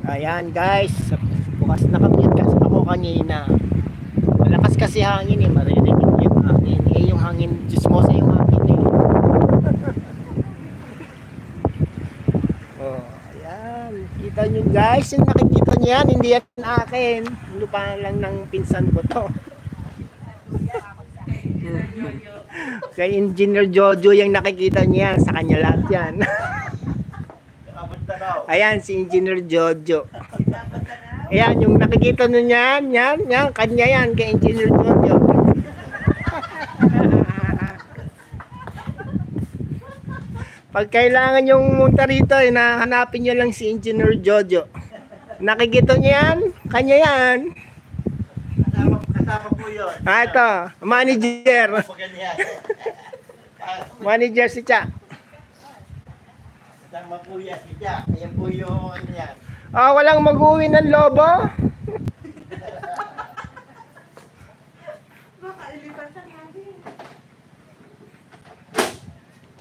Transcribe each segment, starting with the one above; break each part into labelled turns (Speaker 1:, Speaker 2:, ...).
Speaker 1: Ayan guys, bukas nakabyat kasi ako kanina. Malakas kasi hangin eh, maririnig yung hangin. Eh yung hangin, chismosa yung hangin eh. Oh, ayan. Kita nyo guys, yung nakikita nyo yan, hindi yan akin. Lupa lang ng pinsan ko to. Kay Engineer Jojo yung nakikita nyo yan, sa kanya lahat yan. Ayan, si Engineer Jojo. Ayan, yung nakikita nyo yan, yan, kanya yan, kay Engineer Jojo. Pag kailangan yung munta rito, hinahanapin nyo lang si Engineer Jojo. Nakikita nyo yan, kanya yan.
Speaker 2: Kasama po yun.
Speaker 1: Ito, manager. Manager si Cha.
Speaker 2: Kasama po yan. Ayan po yung ano yan.
Speaker 1: Walang mag-uwi ng lobo.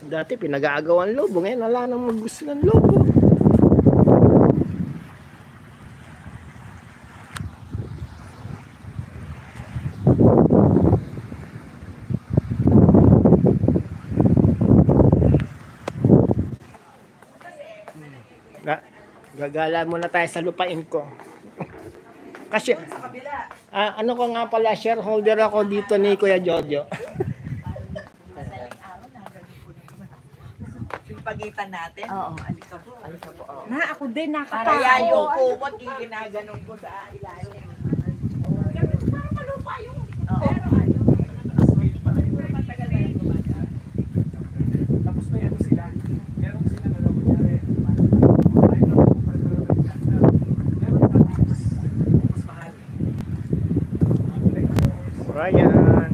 Speaker 1: Dati pinag-aagawan lobo, ngayon wala nang mag-gusto ng lobo. Gagala muna tayo sa lupain ko. Kasi ano ko nga pala, shareholder ako dito ni Kuya Jojo.
Speaker 3: Yung pagitan natin.
Speaker 4: Oo.
Speaker 3: Alika po. Alika po. Oo.
Speaker 4: Na, ako din,
Speaker 3: Para yan yung kumot, yung ginaganon ko sa ilalim. Para malupa yung... Pero ano? Matagal na yung gumana.
Speaker 5: Tapos may ano sila, meron sila na
Speaker 1: Ayan.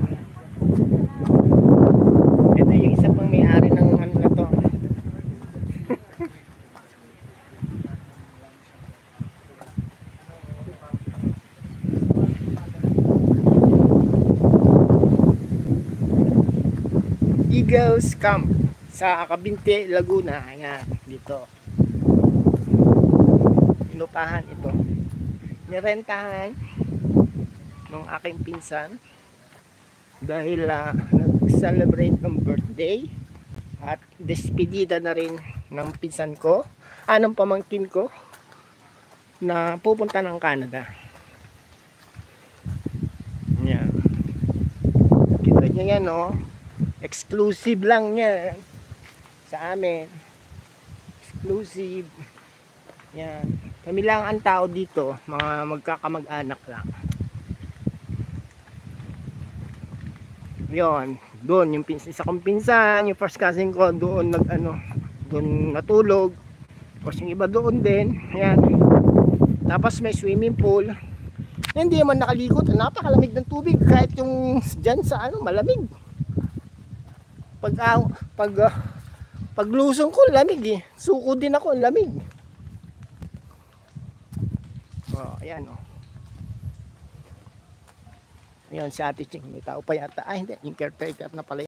Speaker 1: Ito yung isa pang may-ari ng ano na to. Eagles Camp sa Cabinte, Laguna. Ayan, dito. Inupahan ito. Nirentahan ng aking pinsan dahil nag-celebrate ng birthday at despedida na rin ng pinsan ko, ng pamangkin ko na pupunta ng Canada. Yan. Kita nyo yan, no? Exclusive lang yan sa amin. Exclusive. Yan. Kami lang ang tao dito, mga magkakamag-anak lang. Yon, doon yung isa kong pinsan, yung first cousin ko doon doon natulog. Tapos yung iba doon din. Ayan. Tapos may swimming pool. Hindi man nakalikot, napakalamig ng tubig kahit yung diyan sa malamig. Paglusong ko lamig eh. Suko din ako, lamig. Oh, ayan oh. Ayan si Ate Ching, may tao pa yata. Ay hindi, yung caretaker na pala.